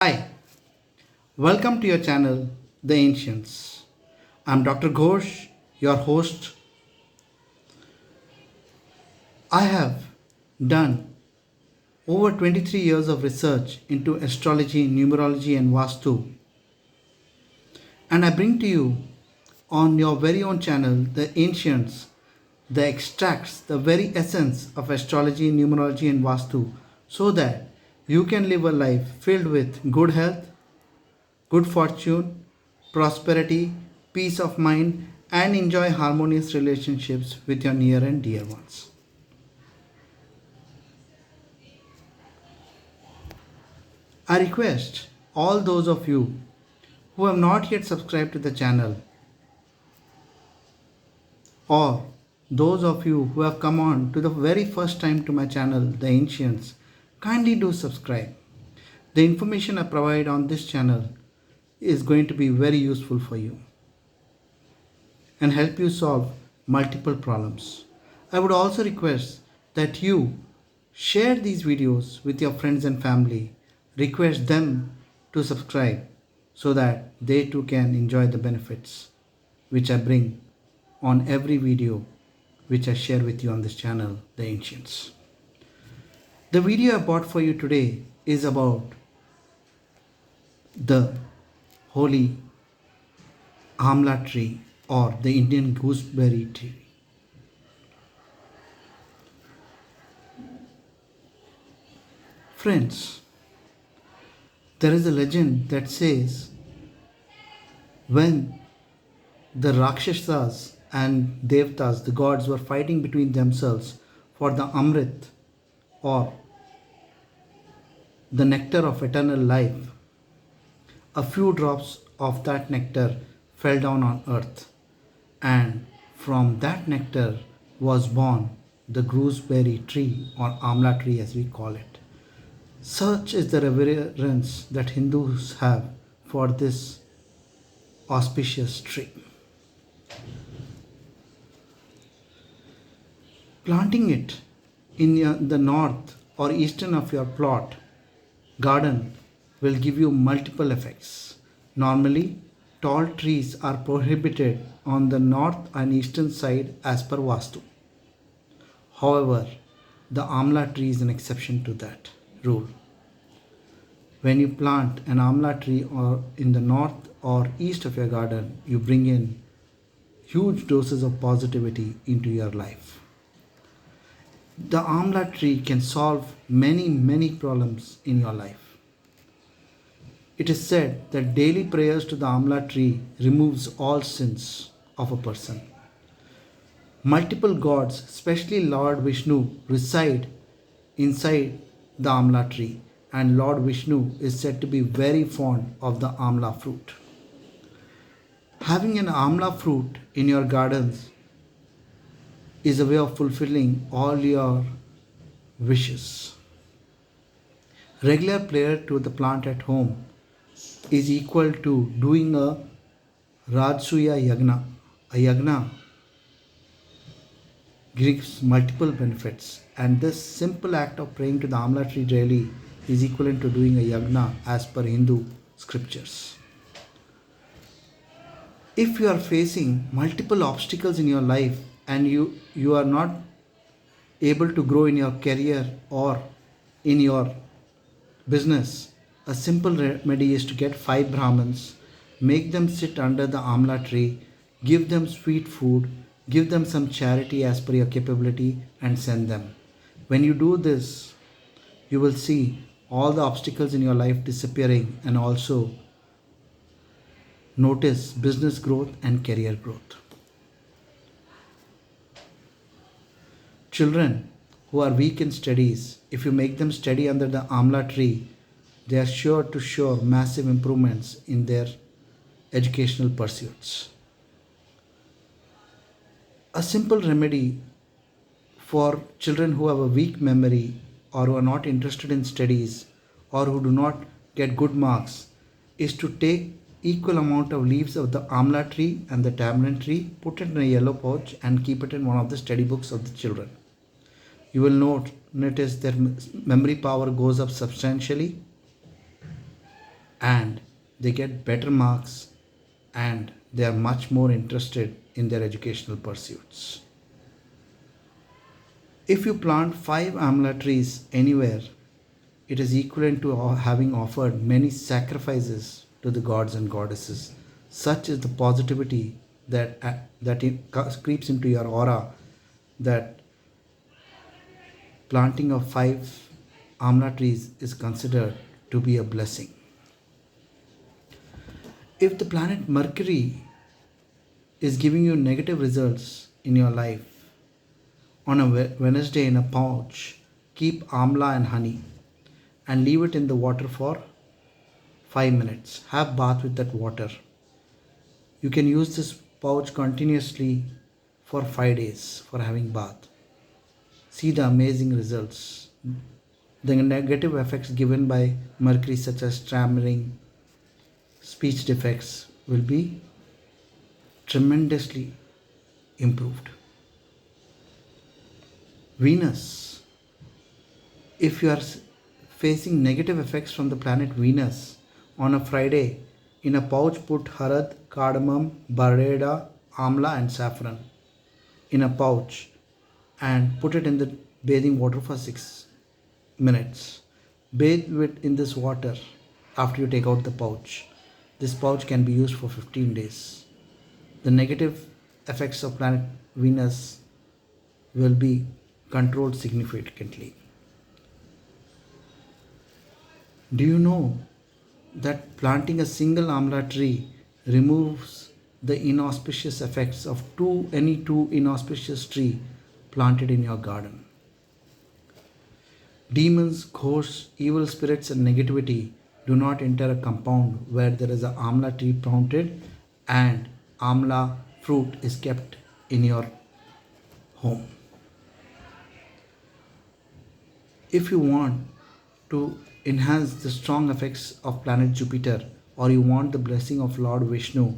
Hi, welcome to your channel, The Ancients. I'm Dr. Ghosh, your host. I have done over 23 years of research into astrology, numerology, and Vastu, and I bring to you on your very own channel, The Ancients, the extracts, the very essence of astrology, numerology, and Vastu, so that you can live a life filled with good health, good fortune, prosperity, peace of mind, and enjoy harmonious relationships with your near and dear ones. I request all those of you who have not yet subscribed to the channel, or those of you who have come on to the very first time to my channel, The Ancients, kindly do subscribe. The information I provide on this channel is going to be very useful for you and help you solve multiple problems. I would also request that you share these videos with your friends and family. Request them to subscribe so that they too can enjoy the benefits which I bring on every video which I share with you on this channel, The Ancients. The video I bought for you today is about the holy amla tree or the Indian gooseberry tree. Friends, there is a legend that says when the Rakshasas and Devtas, the gods, were fighting between themselves for the Amrit or the nectar of eternal life, a few drops of that nectar fell down on earth, and from that nectar was born the gooseberry tree or amla tree as we call it. Such is the reverence that Hindus have for this auspicious tree. Planting it in the north or eastern of your plot garden will give you multiple effects. Normally, tall trees are prohibited on the north and eastern side as per Vastu. However, the amla tree is an exception to that rule. When you plant an amla tree or in the north or east of your garden, you bring in huge doses of positivity into your life. The amla tree can solve many problems in your life. It is said that daily prayers to the amla tree removes all sins of a person. Multiple gods, especially Lord Vishnu, reside inside the amla tree, and Lord Vishnu is said to be very fond of the amla fruit. Having an amla fruit in your gardens is a way of fulfilling all your wishes. Regular prayer to the plant at home is equal to doing a Rajsuya Yagna. A Yagna gives multiple benefits, and this simple act of praying to the Amla tree daily is equivalent to doing a Yagna as per Hindu scriptures. If you are facing multiple obstacles in your life and you are not able to grow in your career or in your business, a simple remedy is to get five Brahmins, make them sit under the Amla tree, give them sweet food, give them some charity as per your capability, and send them. When you do this, you will see all the obstacles in your life disappearing and also notice business growth and career growth. Children who are weak in studies, if you make them study under the Amla tree, they are sure to show massive improvements in their educational pursuits. A simple remedy for children who have a weak memory or who are not interested in studies or who do not get good marks is to take equal amount of leaves of the amla tree and the tamarind tree, put it in a yellow pouch and keep it in one of the study books of the children. You will notice their memory power goes up substantially. and they get better marks, and they are much more interested in their educational pursuits. If you plant 5 amla trees anywhere, it is equivalent to having offered many sacrifices to the gods and goddesses. Such is the positivity that creeps into your aura, that planting of 5 amla trees is considered to be a blessing. If the planet Mercury is giving you negative results in your life, on a Wednesday in a pouch, keep amla and honey and leave it in the water for 5 minutes. Have bath with that water. You can use this pouch continuously for 5 days for having bath. See the amazing results. The negative effects given by mercury, such as stammering, speech defects, will be tremendously improved. Venus. If you are facing negative effects from the planet Venus, on a Friday, in a pouch put harad, cardamom, bareda, amla, and saffron in a pouch and put it in the bathing water for 6 minutes. Bathe with in this water after you take out the pouch. This pouch can be used for 15 days. The negative effects of planet Venus will be controlled significantly. Do you know that planting a single amla tree removes the inauspicious effects of any two inauspicious tree planted in your garden? Demons, ghosts, evil spirits, and negativity do not enter a compound where there is an amla tree planted and amla fruit is kept in your home. If you want to enhance the strong effects of planet Jupiter, or you want the blessing of Lord Vishnu,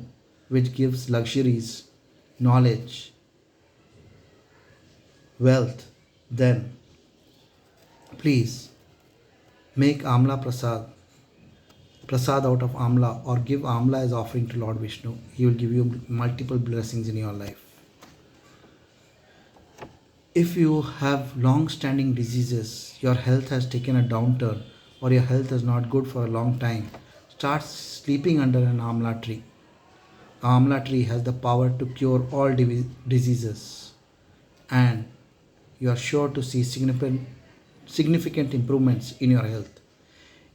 which gives luxuries, knowledge, wealth, then please make amla prasad out of amla, or give amla as offering to Lord Vishnu. He will give you multiple blessings in your life. If you have long standing diseases, your health has taken a downturn, or your health is not good for a long time, start sleeping under an amla tree. Amla tree has the power to cure all diseases, and you are sure to see significant improvements in your health.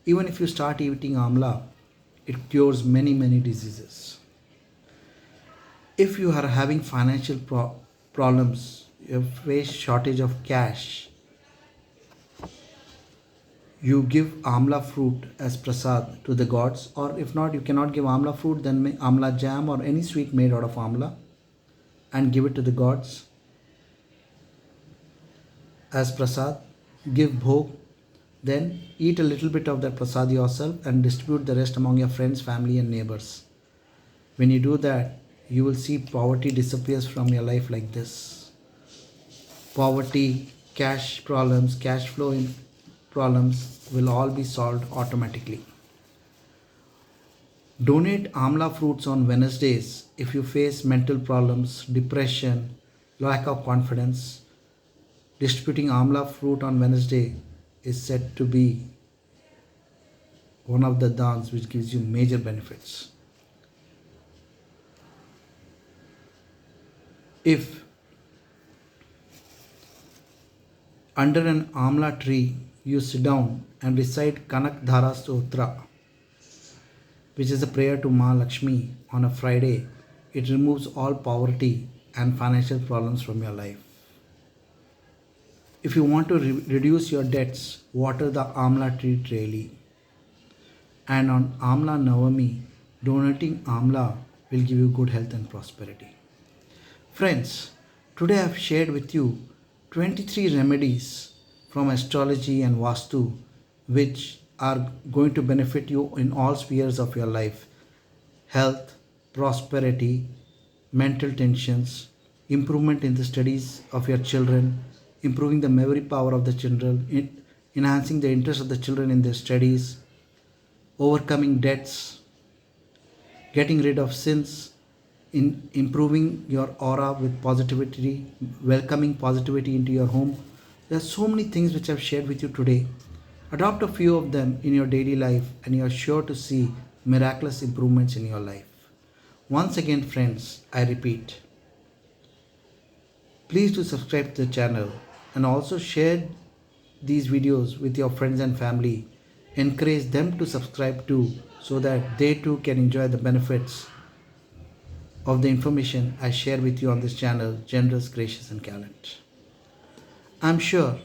Even if you start eating amla, it cures many diseases. If you are having financial problems, you face shortage of cash, you give amla fruit as prasad to the gods, or if not, you cannot give amla fruit, then make amla jam or any sweet made out of amla and give it to the gods as prasad. Give bhog, then eat a little bit of that prasad yourself and distribute the rest among your friends, family, and neighbors. When you do that, you will see poverty disappears from your life like this. Poverty, cash problems, cash flow problems will all be solved automatically. Donate amla fruits on Wednesdays if you face mental problems, depression, lack of confidence. Distributing amla fruit on Wednesday is said to be one of the dons which gives you major benefits. If under an amla tree you sit down and recite Kanak Dhara Stotra, which is a prayer to Ma Lakshmi on a Friday, it removes all poverty and financial problems from your life. If you want to reduce your debts, water the amla tree daily. And on Amla Navami, donating amla will give you good health and prosperity. Friends, today I have shared with you 23 remedies from astrology and Vastu which are going to benefit you in all spheres of your life: health, prosperity, mental tensions, improvement in the studies of your children, improving the memory power of the children, enhancing the interest of the children in their studies, overcoming debts, getting rid of sins, in improving your aura with positivity, welcoming positivity into your home. There are so many things which I've shared with you today. Adopt a few of them in your daily life, and you are sure to see miraculous improvements in your life. Once again, friends, I repeat, please do subscribe to the channel and also share these videos with your friends and family. Encourage them to subscribe too so that they too can enjoy the benefits of the information I share with you on this channel, Generous, Gracious and Gallant. I'm sure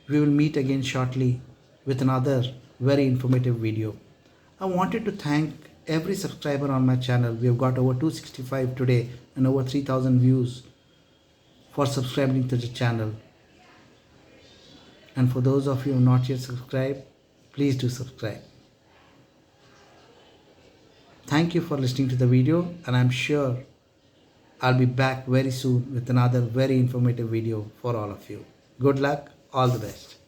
we will meet again shortly with another very informative video. I wanted to thank every subscriber on my channel. We have got over 265 today and over 3000 views for subscribing to the channel. And for those of you who have not yet subscribed, please do subscribe. Thank you for listening to the video, and I'm sure I'll be back very soon with another very informative video for all of you. Good luck, all the best.